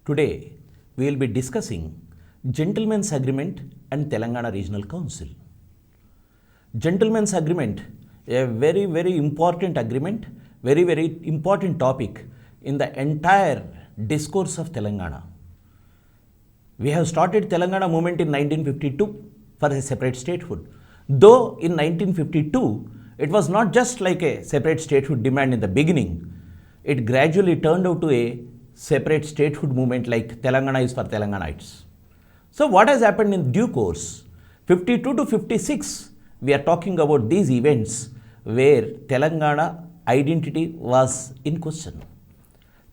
Today, we will be discussing Gentleman's Agreement and Telangana Regional Council. Gentleman's Agreement, a very important agreement, very important topic in the entire discourse of Telangana. We have started Telangana movement in 1952 for a separate statehood. Though in 1952, it was not just like a separate statehood demand in the beginning, it gradually turned out to a separate statehood movement like Telangana is for Telanganites. So what has happened in due course? 52 to 56, we are talking about these events where Telangana identity was in question.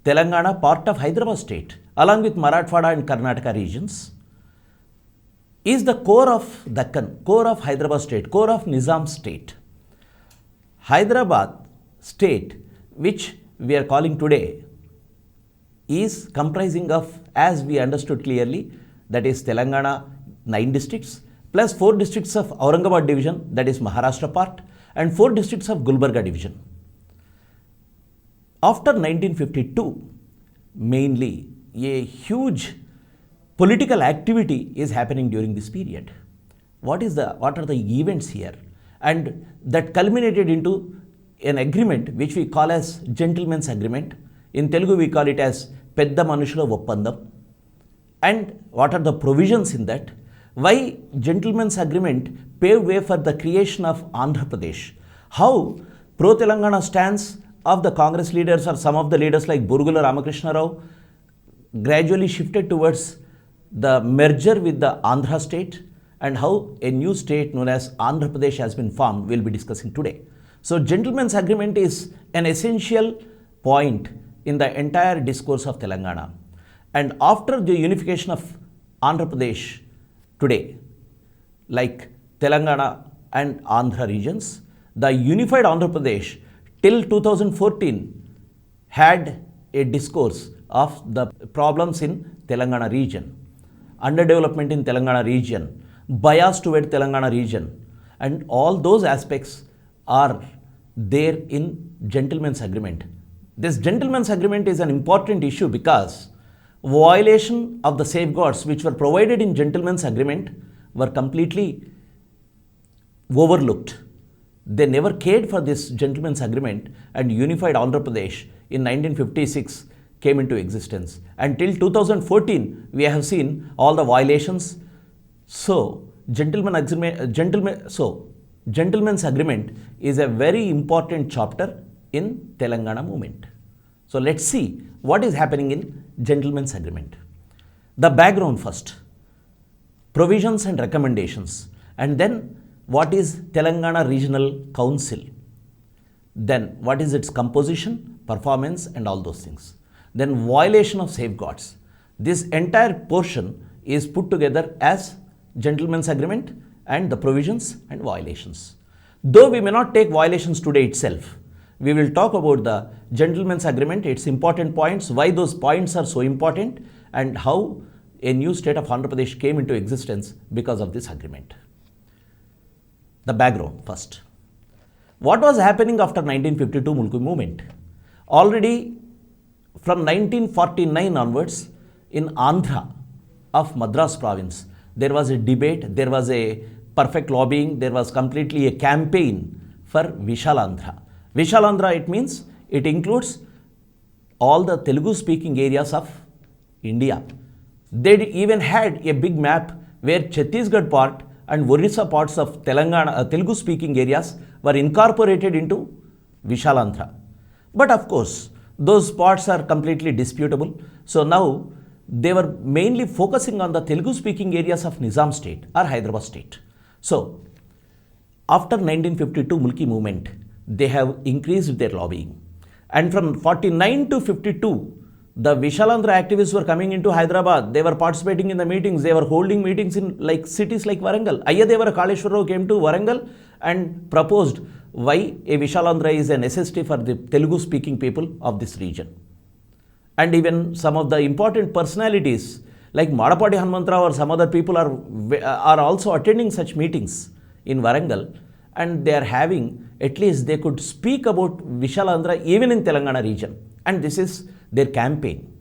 Telangana, part of Hyderabad state, along with Marathwada and Karnataka regions, is the core of Deccan, core of Hyderabad state, core of Nizam state. Hyderabad state, which we are calling today, is comprising of, as we understood clearly, that is Telangana 9 districts, plus 4 districts of Aurangabad division, that is Maharashtra part, and 4 districts of Gulbarga division. After 1952, mainly a huge political activity is happening during this period. What are the events here? And that culminated into an agreement which we call as Gentleman's Agreement. In Telugu we call it as Pedda Manushula Oppandam. And what are the provisions in that? Why Gentleman's Agreement paved way for the creation of Andhra Pradesh? How pro-Telangana stance of the Congress leaders or some of the leaders like Burugula Ramakrishna Rao gradually shifted towards the merger with the Andhra state, and how a new state known as Andhra Pradesh has been formed, we'll be discussing today. So Gentleman's Agreement is an essential point in the entire discourse of Telangana. And after the unification of Andhra Pradesh today, like Telangana and Andhra regions, the unified Andhra Pradesh till 2014 had a discourse of the problems in Telangana region, underdevelopment in Telangana region, bias toward Telangana region, and all those aspects are there in Gentleman's Agreement. This Gentleman's Agreement is an important issue because violation of the safeguards which were provided in Gentleman's Agreement were completely overlooked. They never cared for this Gentleman's Agreement, and unified Andhra Pradesh in 1956 came into existence. Until 2014, we have seen all the violations. So, Gentleman's Agreement is a very important chapter in Telangana movement. So, let's see what is happening in Gentleman's Agreement. The background first, provisions and recommendations, and then what is Telangana Regional Council, then what is its composition, performance, and all those things. Then violation of safeguards. This entire portion is put together as Gentleman's Agreement and the provisions and violations. Though we may not take violations today itself, we will talk about the Gentleman's Agreement, its important points, why those points are so important, and how a new state of Andhra Pradesh came into existence because of this agreement. The background first. What was happening after 1952 Mulku movement? Already from 1949 onwards, in Andhra of Madras province, there was a debate, there was a perfect lobbying, there was completely a campaign for Vishalandhra. Vishalandhra, it means it includes all the Telugu speaking areas of India. They even had a big map where Chhattisgarh part and Orissa parts of Telangana, Telugu speaking areas were incorporated into Vishalandhra. But of course, those parts are completely disputable. So now they were mainly focusing on the Telugu speaking areas of Nizam state or Hyderabad state. So after 1952 Mulki movement, they have increased their lobbying. And from 49 to 52, the Vishalandhra activists were coming into Hyderabad. They were participating in the meetings. They were holding meetings in like cities like Warangal. Ayyadevara Kaleshwar Rao came to Warangal and proposed why a Vishalandhra is a necessity for the Telugu speaking people of this region. And even some of the important personalities like Madapati Hanumantrao or some other people are also attending such meetings in Warangal, and they are having, at least they could speak about Vishalandhra even in Telangana region, and this is their campaign.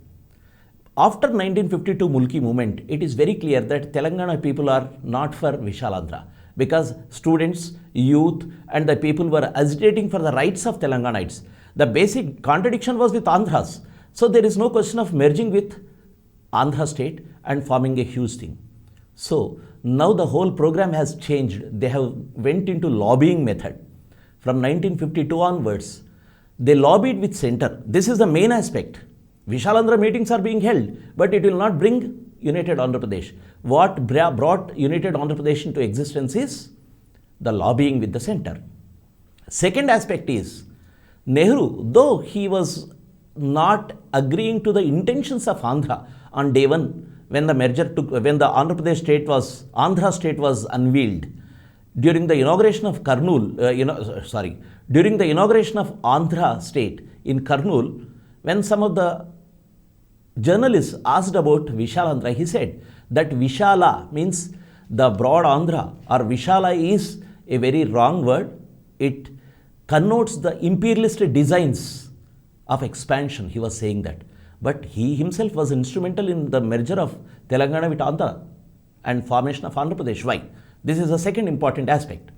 after 1952 Mulki movement, it is very clear that Telangana people are not for Vishalandhra because students, youth and the people were agitating for the rights of Telanganites. The basic contradiction was with Andhras. So there is no question of merging with Andhra state and forming a huge thing. So now the whole program has changed. They have went into lobbying method. From 1952 onwards, they lobbied with center. This is the main aspect. Vishalandhra meetings are being held, but it will not bring United Andhra Pradesh. What brought United Andhra Pradesh into existence is the lobbying with the center. Second aspect is Nehru, though he was not agreeing to the intentions of Andhra on day one when the Andhra state was unveiled during the inauguration of during the inauguration of Andhra state in Kurnool, when some of the journalists asked about Vishalandhra, he said that Vishala means the broad Andhra, or Vishala is a very wrong word. It connotes the imperialist designs of expansion. He was saying that. But he himself was instrumental in the merger of Telangana with Andhra and formation of Andhra Pradesh. Why? This is the second important aspect.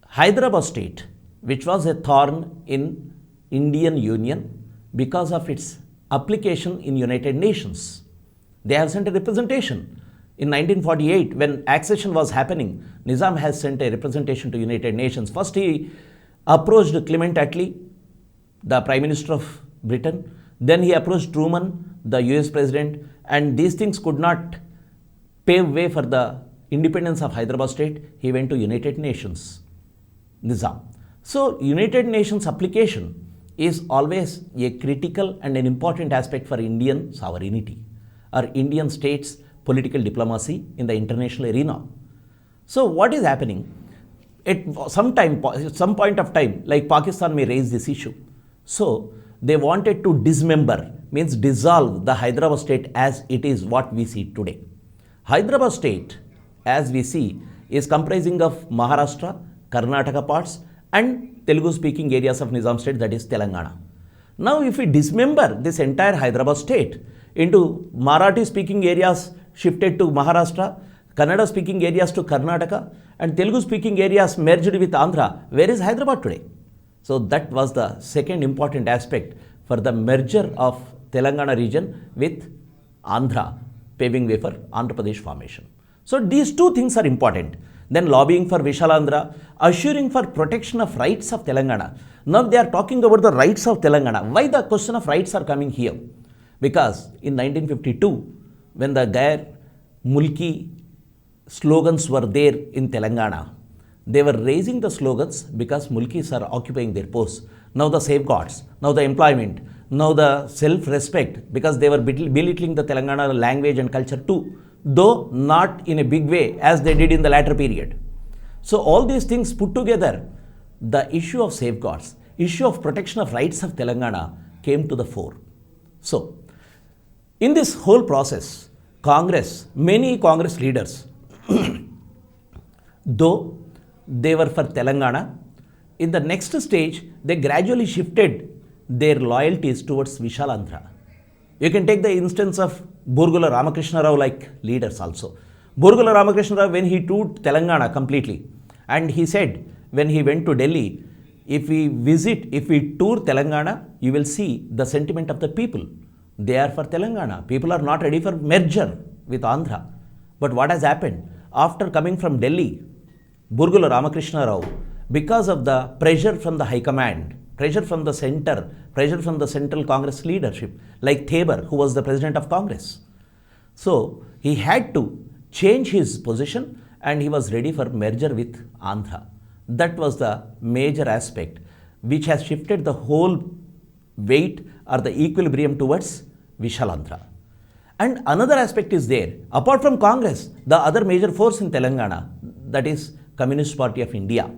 Hyderabad state, which was a thorn in Indian Union because of its application in United Nations. They have sent a representation. In 1948, when accession was happening, Nizam has sent a representation to United Nations. First, he approached Clement Attlee, the Prime Minister of Britain. Then he approached Truman, the US President, and these things could not pave way for the independence of Hyderabad state. He went to United Nations, Nizam. So, United Nations application is always a critical and an important aspect for Indian sovereignty or Indian states' political diplomacy in the international arena. So, what is happening? At some point of time, like Pakistan may raise this issue. So, they wanted to dismember, means dissolve the Hyderabad state as it is what we see today. Hyderabad state, as we see, is comprising of Maharashtra, Karnataka parts and Telugu speaking areas of Nizam state, that is Telangana. Now, if we dismember this entire Hyderabad state into Marathi speaking areas shifted to Maharashtra, Kannada speaking areas to Karnataka and Telugu speaking areas merged with Andhra, where is Hyderabad today? So that was the second important aspect for the merger of Telangana region with Andhra, paving way for Andhra Pradesh formation. So these two things are important. Then lobbying for Vishalandhra, assuring for protection of rights of Telangana. Now they are talking about the rights of Telangana. Why the question of rights are coming here? Because in 1952, when the Gair Mulki slogans were there in Telangana, they were raising the slogans because Mulkis are occupying their posts. Now the safeguards, now the employment, now the self-respect, because they were belittling the Telangana language and culture too, though not in a big way as they did in the latter period. So all these things put together, the issue of safeguards, issue of protection of rights of Telangana came to the fore. So in this whole process, Congress, many Congress leaders, though they were for Telangana, in the next stage, they gradually shifted their loyalties towards Vishalandhra. You can take the instance of Burgula Ramakrishna Rao like leaders also. Burgula Ramakrishna Rao, when he toured Telangana completely, and he said when he went to Delhi, if we tour Telangana, you will see the sentiment of the people. They are for Telangana. People are not ready for merger with Andhra. But what has happened? After coming from Delhi, Burgula Ramakrishna Rao, because of the pressure from the High Command, pressure from the center, pressure from the Central Congress leadership, like Thaber, who was the President of Congress. So, he had to change his position and he was ready for merger with Andhra. That was the major aspect which has shifted the whole weight or the equilibrium towards Vishalandhra. And another aspect is there, apart from Congress, the other major force in Telangana, that is Communist Party of India,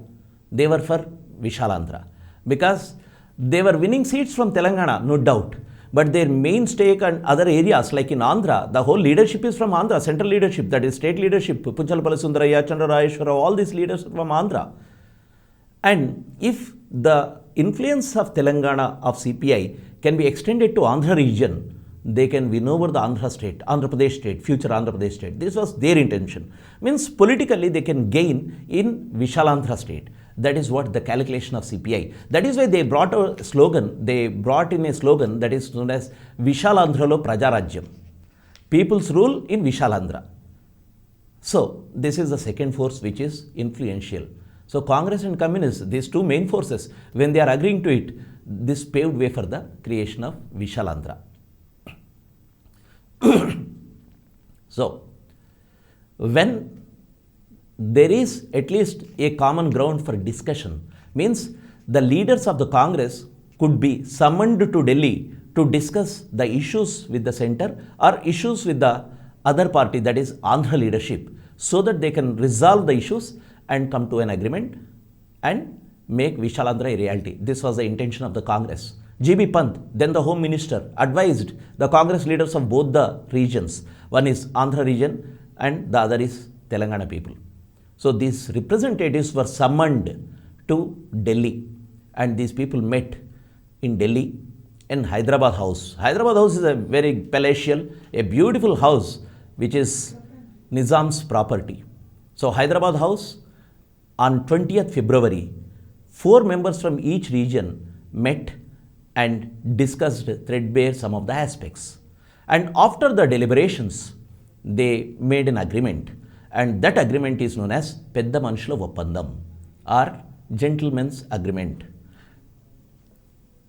they were for Vishalandhra because they were winning seats from Telangana, no doubt. But their main stake and other areas like in Andhra, the whole leadership is from Andhra, central leadership, that is state leadership, Punchalapalli Sundaraya, Chandrarayeshwara, all these leaders are from Andhra. And if the influence of Telangana of CPI can be extended to Andhra region, they can win over the Andhra Pradesh state, future Andhra Pradesh state. This was their intention. Means politically they can gain in Vishalandhra state. That is what the calculation of CPI. That is why they brought a slogan, they brought in a slogan that is known as Vishalandhralo Prajarajyam. People's rule in Vishalandhra. So this is the second force which is influential. So Congress and Communists, these two main forces, when they are agreeing to it, this paved way for the creation of Vishalandhra. So, when there is at least a common ground for discussion, means the leaders of the Congress could be summoned to Delhi to discuss the issues with the center or issues with the other party, that is Andhra leadership, so that they can resolve the issues and come to an agreement and make Vishalandhra a reality. This was the intention of the Congress. G.B. Pant, then the Home Minister, advised the Congress leaders of both the regions. One is Andhra region and the other is Telangana people. So these representatives were summoned to Delhi and these people met in Delhi in Hyderabad House. Hyderabad House is a very palatial, a beautiful house which is Nizam's property. So Hyderabad House, on 20th February, 4 members from each region met and discussed threadbare some of the aspects. And after the deliberations, they made an agreement. And that agreement is known as Pedda Manusula Oppandam or Gentleman's Agreement.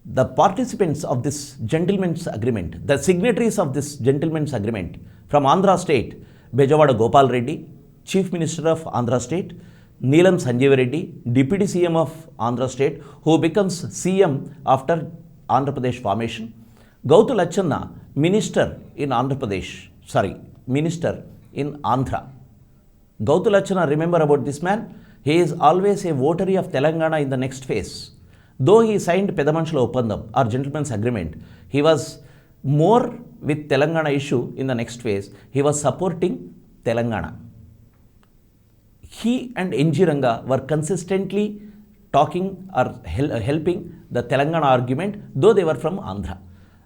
The participants of this Gentleman's Agreement, the signatories of this Gentleman's Agreement from Andhra State, Bejawada Gopal Reddy, Chief Minister of Andhra State, Neelam Sanjeev Reddy, Deputy CM of Andhra State, who becomes CM after Andhra Pradesh formation, Gautu Lachanna, Minister in Andhra Pradesh, Minister in Andhra. Gautu Lachanna, remember about this man? He is always a votary of Telangana in the next phase. Though he signed Pedda Manusula Oppandam or Gentleman's Agreement, he was more with Telangana issue in the next phase. He was supporting Telangana. He and N.G. Ranga were consistently talking or helping the Telangana argument, though they were from Andhra.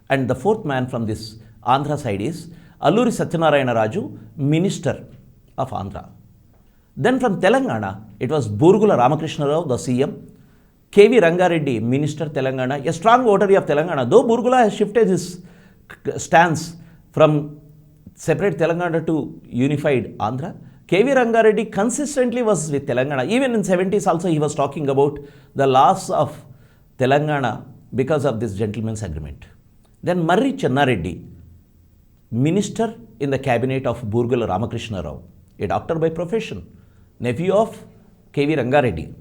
And the fourth man from this Andhra side is Alluri Satyanarayana Raju, Minister of Andhra. Then from Telangana, it was Burgula Ramakrishna Rao, the CM, K.V. Rangareddy, Minister Telangana, a strong votary of Telangana, though Burgula has shifted his stance from separate Telangana to unified Andhra, K.V. Rangareddy consistently was with Telangana. Even in 70s also he was talking about the loss of Telangana because of this Gentleman's Agreement. Then Marri Channareddy, Minister in the cabinet of Burgula Ramakrishna Rao, a doctor by profession, nephew of K.V. Rangareddy.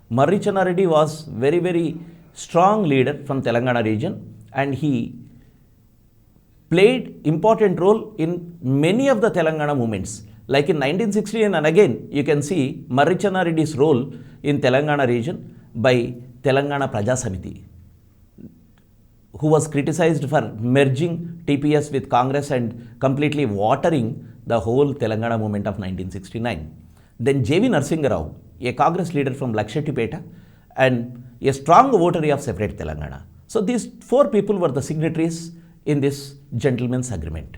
Marri Channareddy was very strong leader from Telangana region and he played important role in many of the Telangana movements. Like in 1969 and again, you can see Marri Channareddy's role in Telangana region by Telangana Praja Samiti, who was criticized for merging TPS with Congress and completely watering the whole Telangana movement of 1969. Then J.V. Narasimha Rao, a Congress leader from Lakshetipeta and a strong votary of separate Telangana. So these 4 people were the signatories in this Gentleman's Agreement.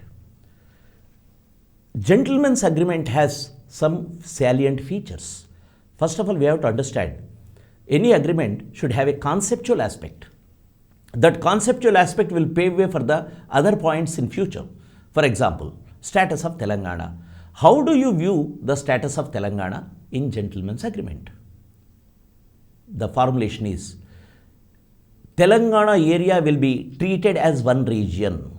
Gentleman's Agreement has some salient features. First of all, we have to understand any agreement should have a conceptual aspect. That conceptual aspect will pave way for the other points in future. For example, status of Telangana. How do you view the status of Telangana in Gentleman's Agreement? The formulation is Telangana area will be treated as one region.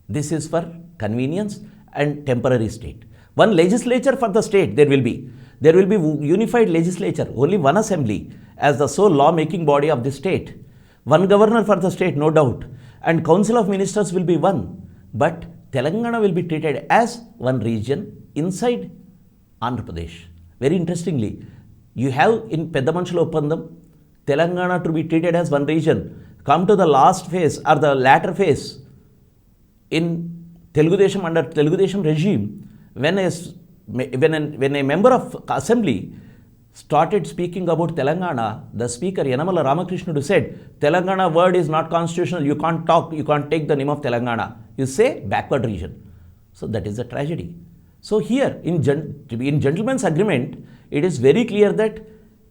This is for convenience and temporary state. One legislature for the state there will be. There will be unified legislature, only one assembly as the sole law-making body of the state. One governor for the state, no doubt. And council of ministers will be one. But Telangana will be treated as one region inside Andhra Pradesh. Very interestingly, you have in Pedda Manusula Oppandam, Telangana to be treated as one region. Come to the last phase or the latter phase in Telugu Desam, under Telugu Desam regime, when a member of assembly started speaking about Telangana, the speaker Yanamala Ramakrishnudu said, Telangana word is not constitutional, you can't talk, you can't take the name of Telangana. You say backward region. So that is a tragedy. So here in gentleman's agreement, it is very clear that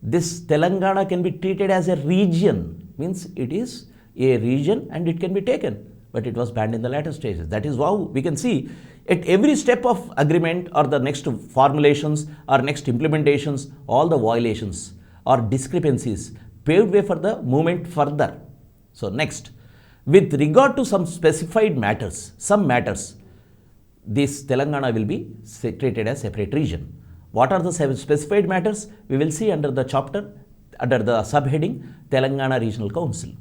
this Telangana can be treated as a region, means it is a region and it can be taken, but it was banned in the latter stages. That is how we can see at every step of agreement or the next formulations or next implementations, all the violations or discrepancies paved way for the movement further. So next, with regard to some specified matters, this Telangana will be treated as separate region. What are the specified matters? We will see under the chapter, under the subheading Telangana Regional Council.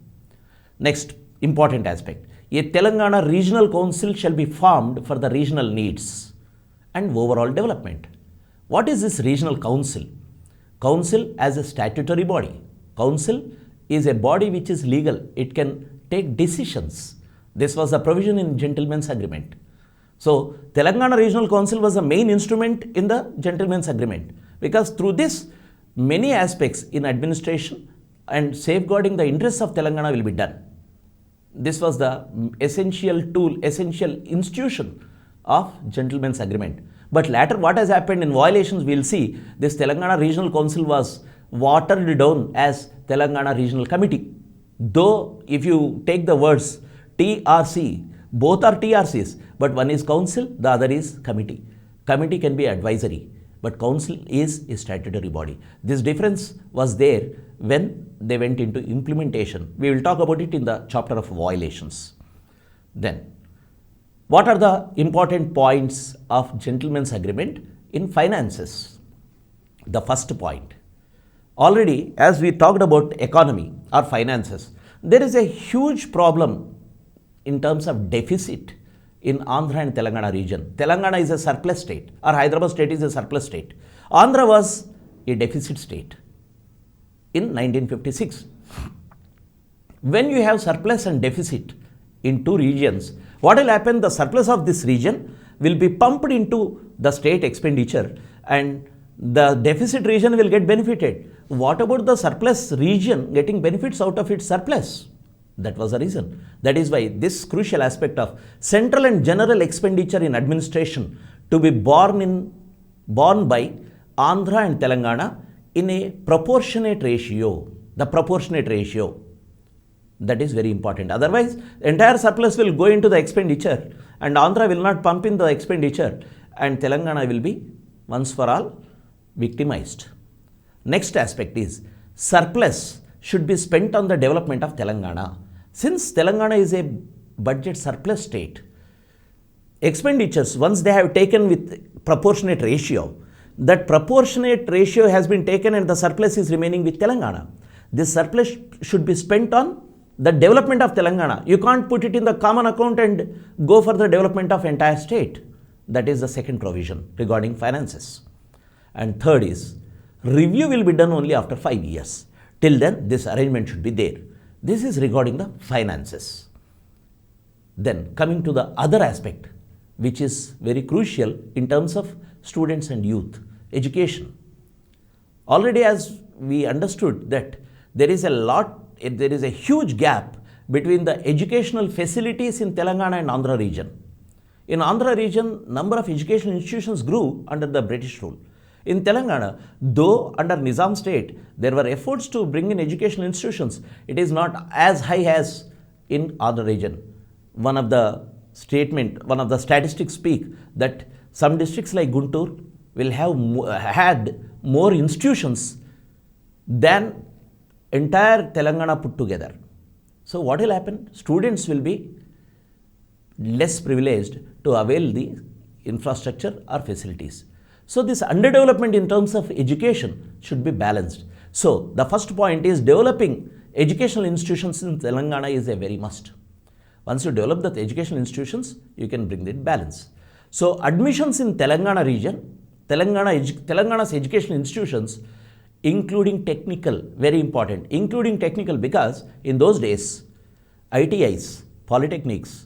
Next important aspect, a Telangana Regional Council shall be formed for the regional needs and overall development. What is this Regional Council? Council as a statutory body. Council is a body which is legal. It can take decisions. This was the provision in Gentleman's Agreement. So, Telangana Regional Council was the main instrument in the Gentleman's Agreement, because through this, many aspects in administration and safeguarding the interests of Telangana will be done. This was the essential tool, essential institution of Gentleman's Agreement. But later what has happened in violations, we will see this Telangana Regional Council was watered down as Telangana Regional Committee. Though if you take the words TRC, both are TRCs, but one is council, the other is committee. Committee can be advisory, but council is a statutory body. This difference was there when they went into implementation. We will talk about it in the chapter of violations. Then, what are the important points of Gentleman's Agreement in finances? The first point, already as we talked about economy or finances, there is a huge problem in terms of deficit in Andhra and Telangana region. Telangana is a surplus state, or Hyderabad state is a surplus state. Andhra was a deficit state in 1956. When you have surplus and deficit in two regions, what will happen? The surplus of this region will be pumped into the state expenditure and the deficit region will get benefited. What about the surplus region getting benefits out of its surplus? That was the reason. That is why this crucial aspect of central and general expenditure in administration to be borne by Andhra and Telangana in a proportionate ratio. The proportionate ratio, that is very important. Otherwise, entire surplus will go into the expenditure and Andhra will not pump in the expenditure and Telangana will be once for all victimized. Next aspect is surplus should be spent on the development of Telangana. Since Telangana is a budget surplus state, expenditures, once they have taken with proportionate ratio, that proportionate ratio has been taken and the surplus is remaining with Telangana. This surplus should be spent on the development of Telangana. You can't put it in the common account and go for the development of entire state. That is the second provision regarding finances. And third is, review will be done only after 5 years. Till then, this arrangement should be there. This is regarding the finances. Then coming to the other aspect, which is very crucial in terms of students and youth, education. Already as we understood that there is a huge gap between the educational facilities in Telangana and Andhra region. In Andhra region, number of educational institutions grew under the British rule. In Telangana, though under Nizam state, there were efforts to bring in educational institutions, it is not as high as in Andhra region. One of the statistics speak that some districts like Guntur will have had more institutions than entire Telangana put together. So what will happen? Students will be less privileged to avail the infrastructure or facilities. So this underdevelopment in terms of education should be balanced. So the first point is developing educational institutions in Telangana is a very must. Once you develop the educational institutions, you can bring that balance. So admissions in Telangana region, Telangana's educational institutions, including technical, very important, including technical, because in those days, ITIs, polytechnics,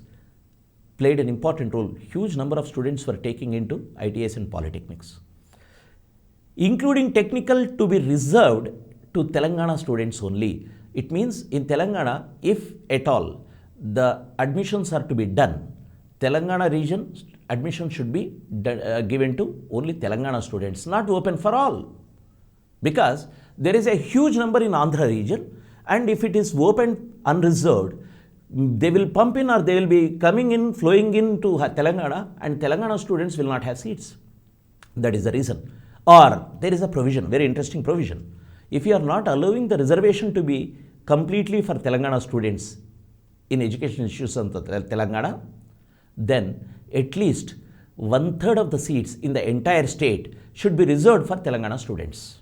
played an important role. Huge number of students were taking into ITIs and polytechnics. including technical to be reserved to Telangana students only. It means in Telangana, if at all the admissions are to be done, Telangana region admission should be given to only Telangana students, not open for all. Because there is a huge number in Andhra region, and if it is open unreserved, they will pump in or they will be coming in, flowing into Telangana, and Telangana students will not have seats. That is the reason. Or there is a provision, very interesting provision. If you are not allowing the reservation to be completely for Telangana students in education institutions of Telangana, then at least 1/3 of the seats in the entire state should be reserved for Telangana students.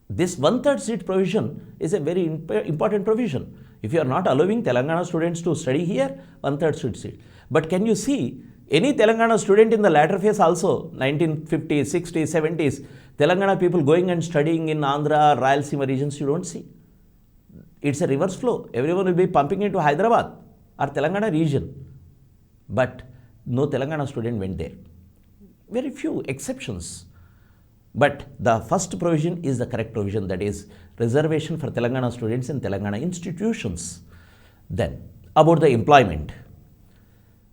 This 1/3 seat provision is a very important provision. If you are not allowing Telangana students to study here, 1/3 seat. But can you see any Telangana student in the latter phase also, 1950s, 60s, 70s, Telangana people going and studying in Andhra, Rayalaseema regions, you don't see. It's a reverse flow. Everyone will be pumping into Hyderabad or Telangana region. But no Telangana student went there. Very few exceptions. But the first provision is the correct provision, that is reservation for Telangana students in Telangana institutions. Then, about the employment.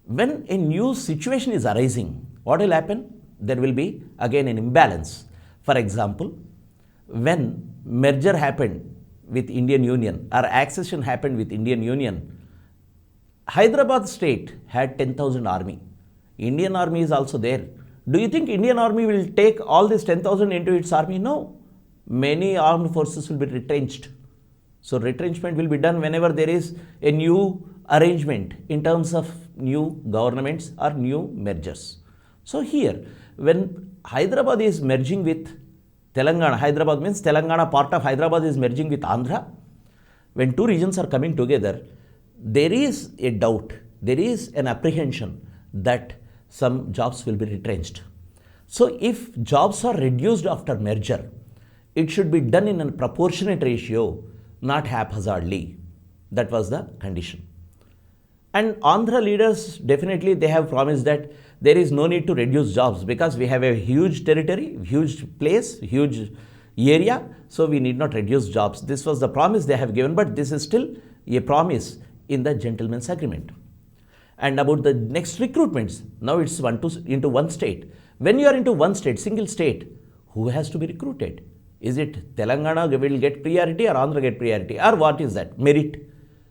When a new situation is arising, what will happen? There will be again an imbalance. For example, when merger happened with Indian Union or accession happened with Indian Union, Hyderabad state had 10,000 army. Indian army is also there. Do you think Indian army will take all this 10,000 into its army? No. Many armed forces will be retrenched. So retrenchment will be done whenever there is a new arrangement in terms of new governments or new mergers. So here, when Hyderabad is merging with Telangana, Hyderabad means Telangana, part of Hyderabad is merging with Andhra. When two regions are coming together, there is a doubt, there is an apprehension that some jobs will be retrenched. So if jobs are reduced after merger, it should be done in a proportionate ratio, not haphazardly. That was the condition. And Andhra leaders, definitely they have promised that there is no need to reduce jobs because we have a huge territory, huge place, huge area, so we need not reduce jobs. This was the promise they have given, but this is still a promise in the gentleman's agreement. And about the next recruitments, now it's into one state. When you are into one state, single state, who has to be recruited? Is it Telangana will get priority or Andhra get priority, or what is that? Merit.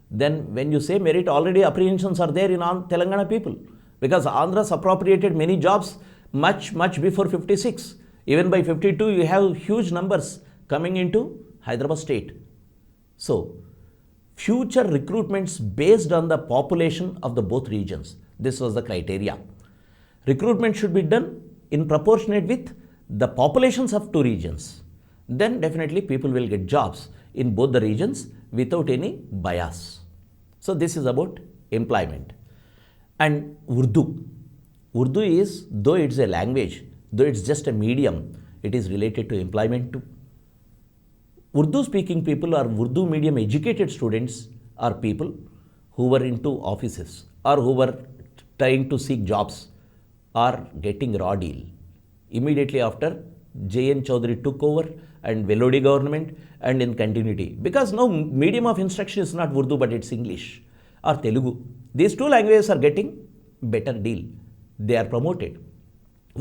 Then when you say merit, already apprehensions are there in Telangana people, because Andhra's appropriated many jobs much before 56. Even by 52, you have huge numbers coming into Hyderabad state. So, future recruitments based on the population of the both regions. This was the criteria. Recruitment should be done in proportionate with the populations of two regions. Then definitely people will get jobs in both the regions without any bias. So this is about employment. And Urdu. Urdu is, though it's a language, though it's just a medium, it is related to employment too. Urdu speaking people or Urdu medium educated students are people who were into offices or who were trying to seek jobs or getting raw deal. Immediately after, J.N. Chaudhary took over and Velodi government and in continuity. Because now medium of instruction is not Urdu but it's English or Telugu. These two languages are getting better deal. They are promoted.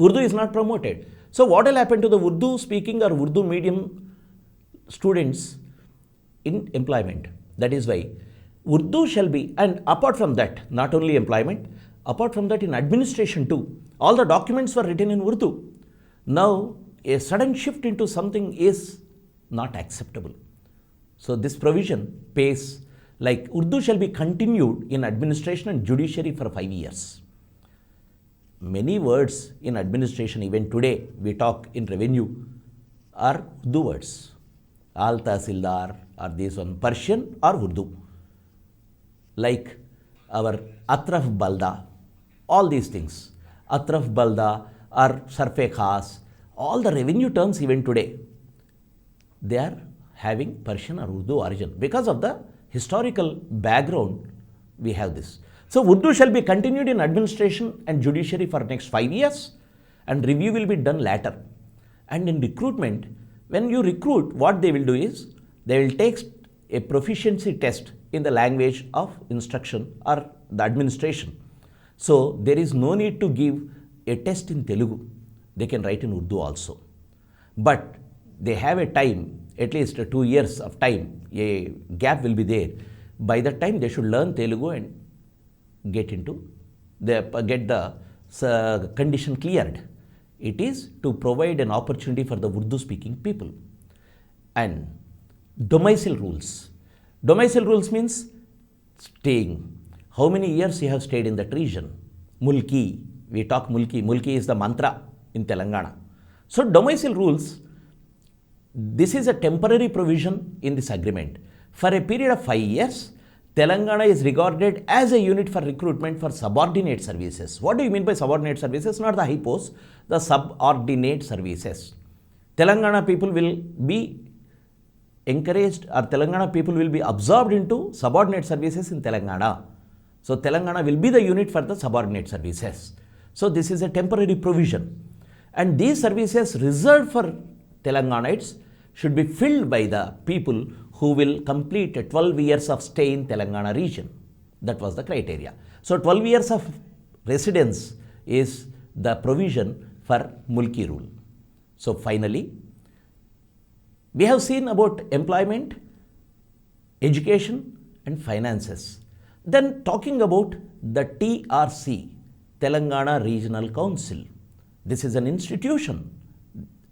Urdu is not promoted. So what will happen to the Urdu speaking or Urdu medium students in employment? That is why Urdu shall be, and apart from that, not only employment, apart from that in administration too, all the documents were written in Urdu. Now, a sudden shift into something is not acceptable. So this provision pays like Urdu shall be continued in administration and judiciary for 5 years. Many words in administration, even today we talk in revenue, are Urdu words. Al Tahsildar or this one, Persian or Urdu. Like our Atraf Balda, all these things. Atraf Balda or Sarfe Khas, all the revenue terms even today, they are having Persian or Urdu origin. Because of the historical background, we have this. So Urdu shall be continued in administration and judiciary for next 5 years and review will be done later. And in recruitment, when you recruit, what they will do is, they will take a proficiency test in the language of instruction or the administration. So there is no need to give a test in Telugu. They can write in Urdu also. But they have a time, at least 2 years of time, a gap will be there. By that time, they should learn Telugu and get the condition cleared. It is to provide an opportunity for the Urdu speaking people. And domicile rules. Domicile rules means staying. How many years you have stayed in that region? Mulki. We talk Mulki. Mulki is the mantra in Telangana. So domicile rules, this is a temporary provision in this agreement. For a period of 5 years, Telangana is regarded as a unit for recruitment for subordinate services. What do you mean by subordinate services? Not the high posts, the subordinate services. Telangana people will be encouraged, or Telangana people will be absorbed into subordinate services in Telangana. So Telangana will be the unit for the subordinate services. So this is a temporary provision. And these services reserved for Telanganites should be filled by the people who will complete 12 years of stay in Telangana region. That was the criteria. So 12 years of residence is the provision for Mulki rule. So finally, we have seen about employment, education and finances. Then talking about the TRC, Telangana Regional Council. This is an institution.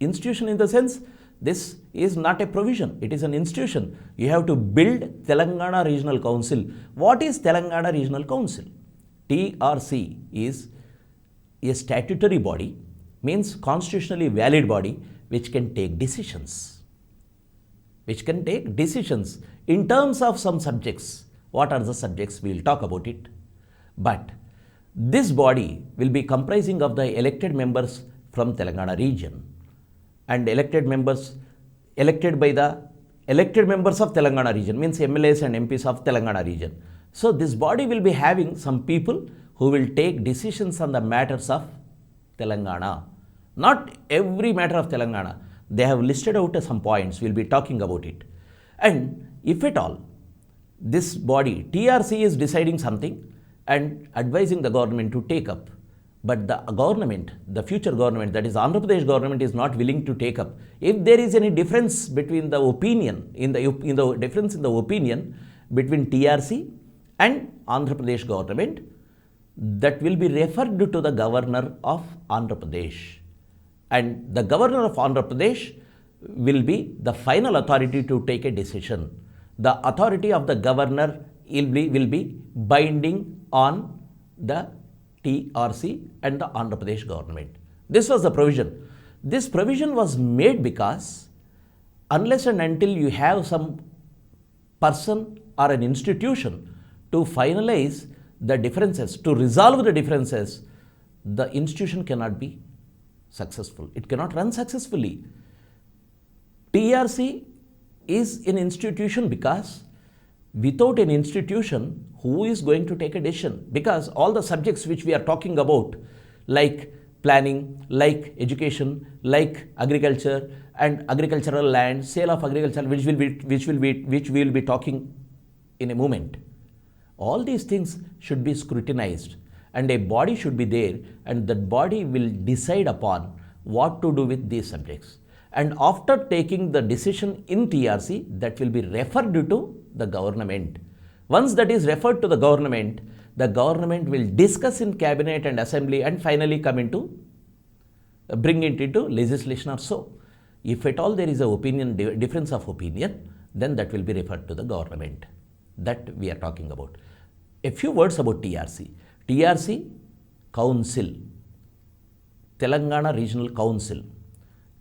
Institution in the sense, this is not a provision, it is an institution. You have to build Telangana Regional Council. What is Telangana Regional Council? TRC is a statutory body, means constitutionally valid body, which can take decisions. Which can take decisions in terms of some subjects. What are the subjects? We will talk about it. But this body will be comprising of the elected members from Telangana region, and elected members by the elected members of Telangana region, means MLAs and MPs of Telangana region. So this body will be having some people who will take decisions on the matters of Telangana. Not every matter of Telangana. They have listed out some points, we will be talking about it. And if at all, this body, TRC, is deciding something and advising the government to take up, but the government, the future government, that is Andhra Pradesh government, is not willing to take up. If there is any difference between the opinion, in the difference in the opinion between TRC and Andhra Pradesh government, that will be referred to the governor of Andhra Pradesh. And the governor of Andhra Pradesh will be the final authority to take a decision. The authority of the governor will be binding on the TRC and the Andhra Pradesh government. This was the provision. This provision was made because unless and until you have some person or an institution to finalize the differences, to resolve the differences, the institution cannot be successful. It cannot run successfully. TRC is an institution because without an institution, who is going to take a decision? Because all the subjects which we are talking about, like planning, like education, like agriculture and agricultural land, sale of agriculture, which we will be talking in a moment. All these things should be scrutinized, and a body should be there, and that body will decide upon what to do with these subjects. And after taking the decision in TRC, that will be referred to the government. Once that is referred to the government will discuss in cabinet and assembly and finally bring it into legislation or so. If at all there is a difference of opinion, then that will be referred to the government. That we are talking about. A few words about TRC. TRC Council, Telangana Regional Council.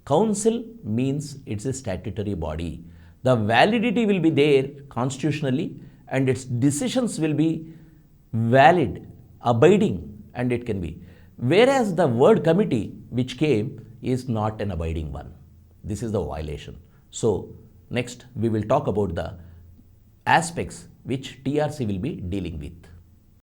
Council means it's a statutory body. The validity will be there constitutionally, and its decisions will be valid, abiding, and it can be. Whereas the word committee which came is not an abiding one. This is the violation. So next we will talk about the aspects which TRC will be dealing with.